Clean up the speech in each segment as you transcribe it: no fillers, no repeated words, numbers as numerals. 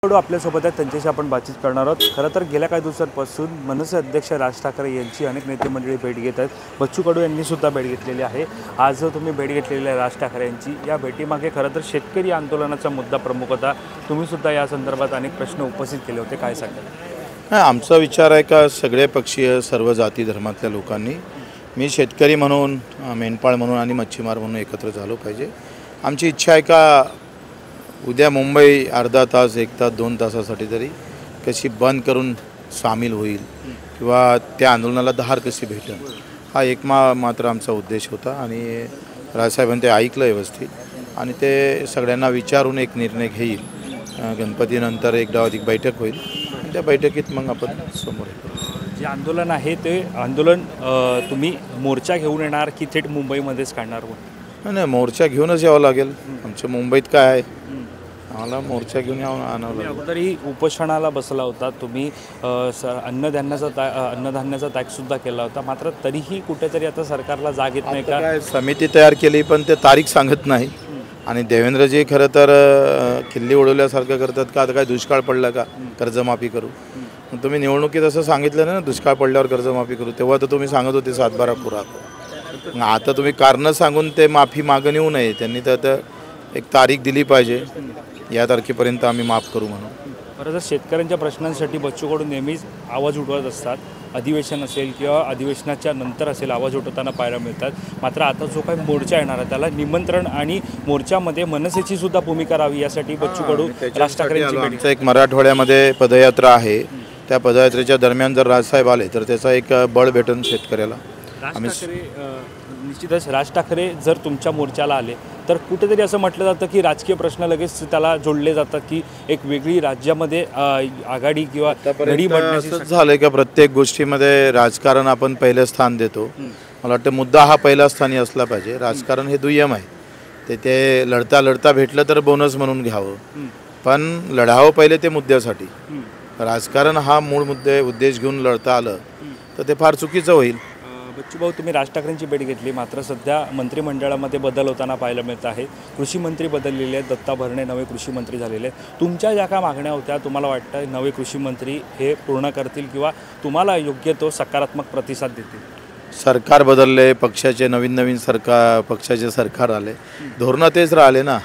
आपल्यासोबत आहेत, त्यांच्याशी आपण बातचीत करणार आहोत। खरं तर गेल्या काही दिवसांपासून मनसे अध्यक्ष राज ठाकरे यांची अनेक नेते मंडळी भेट घेत आहेत। बच्चू कडू यांनी सुद्धा भेट घेतलेली आहे। आज तुम्ही भेट घेतलेली आहे राज ठाकरे यांची। या भेटीमागे खरं तर शेतकरी आंदोलनाचा मुद्दा प्रमुख होता। तुम्ही सुद्धा या संदर्भात अनेक प्रश्न उपस्थित केले होते, काय सांगाल? आमचा विचार आहे का सगळे पक्षीय सर्व जाती धर्मातल्या लोकांनी मी शेतकरी म्हणून मेंढपाळ म्हणून आणि मच्छीमार म्हणून एकत्र झालो पाहिजे। आमची इच्छा आहे का उद्या मुंबई अर्धा तास 1 तास 2 तासासाठी तरी कशी बंद करून सामील होईल किंवा त्या आंदोलनाला धार कशी भेटेल, हा मात्र आमचा उद्देश होता। आणि राजसाहेबांनी ते ऐकलं व्यवस्थित आणि ते सगळ्यांना विचारून एक निर्णय घेईल। गणपतीनंतर एकदा अधिक बैठक होईल आणि त्या बैठकीत मग आपण समोर येऊ। जे आंदोलन आहे ते आंदोलन तुम्ही मोर्चा घेऊन येणार की थेट मुंबईमध्येच काढणार? नाही, मोर्चा घेऊनच यावं लागेल। आमच्या मुंबईत काय आहे, आम्हाला मोर्चा घेऊन आणावं लागेल। अगोदरही उपोषणाला बसला होता तुम्ही, अन्नधान्याचा टॅक्ससुद्धा केला होता, मात्र तरीही कुठेतरी आता सरकारला जाग येत नाही का? काय समिती तयार केली पण ते तारीख सांगत नाही। आणि देवेंद्रजी खरं तर खिल्ली उडवल्यासारखं करतात का आता काय दुष्काळ पडला का कर्जमाफी करू। तुम्ही निवडणुकीत असं सांगितलं ना, दुष्काळ पडल्यावर कर्जमाफी करू, तेव्हा तर तुम्ही सांगत होते 7-12 पुरा। आता तुम्ही कारणं सांगून ते माफी मागून येऊ नये, त्यांनी तर एक तारीख दिली पाहिजे, या तारखेपर्यंत आम्ही माफ करू म्हणून। बरं, जर शेतकऱ्यांच्या प्रश्नांसाठी बच्चू कडू नेहमीच आवाज उठवत असतात, अधिवेशन असेल किंवा अधिवेशनाच्या नंतर असेल आवाज उठवताना पाहायला मिळतात। मात्र आता जो काही मोर्चा येणार आहे त्याला निमंत्रण आणि मोर्चामध्ये मनसेची सुद्धा भूमिका राहावी यासाठी बच्चू कडू राज ठाकरेंची भेट। एक मराठवाड्यामध्ये पदयात्रा आहे, त्या पदयात्रेच्या दरम्यान जर राजसाहेब आले तर त्याचा एक बळ भेटेल शेतकऱ्याला। निश्चितच राज ठाकरे जर तुमच्या मोर्चाला आले तर कुठेतरी असं म्हटलं जातं की राजकीय प्रश्न लगेच त्याला जोडले जातात की एक वेगळी राज्यामध्ये आघाडी किंवा घडी असं झालं का प्रत्येक गोष्टीमध्ये राजकारण आपण पहिलं स्थान देतो। मला वाटतं मुद्दा हा पहिला स्थानी असला पाहिजे, राजकारण हे दुय्यम आहे। ते लढता लढता भेटलं तर बोनस म्हणून घ्यावं, पण लढावं पहिले ते मुद्द्यासाठी। राजकारण हा मूळ उद्देश घेऊन लढता आलं तर ते फार चुकीचं होईल। बच्चू भाऊ, तुम्ही राज ठाकरेंची भेट घेतली, मात्र सध्या मंत्रिमंडळामध्ये बदल होताना पाहायला मिळत आहे। कृषी मंत्री बदललेले आहेत, दत्ता भरणे नवे कृषी मंत्री झालेले आहेत। तुमच्या ज्या काय मागण्या होत्या तुम्हाला वाटतं नवे कृषी मंत्री हे पूर्ण करतील किंवा तुम्हाला योग्य तो सकारात्मक प्रतिसाद देतील? सरकार बदलले, पक्षाचे नवीन पक्षाचे सरकार आले, धोरणं तेच राहिले ना।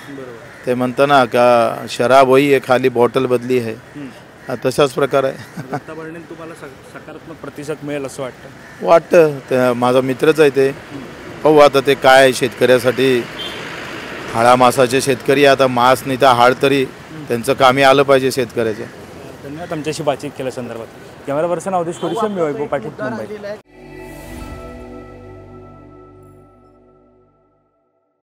ते म्हणतं ना का शराब वही आहे, खाली बॉटल बदली आहे, तशाच प्रकार आहे। दत्ता भरणे तुम्हाला सकारात्मक प्रतिसाद मिळेल असं वाटतं? ते माझा मित्रच आहे, ते पाहू आता ते काय शेतकऱ्यासाठी। हाळा मासाचे शेतकरी, आता मास नाही तर हाळ तरी त्यांचं कामी आलं पाहिजे शेतकऱ्याच्या। धन्यवाद आमच्याशी बातचीत केल्या संदर्भात। कॅमेरा पर्सन अवधेश कुरेशी, मी वैभव पाटील, मुंबई।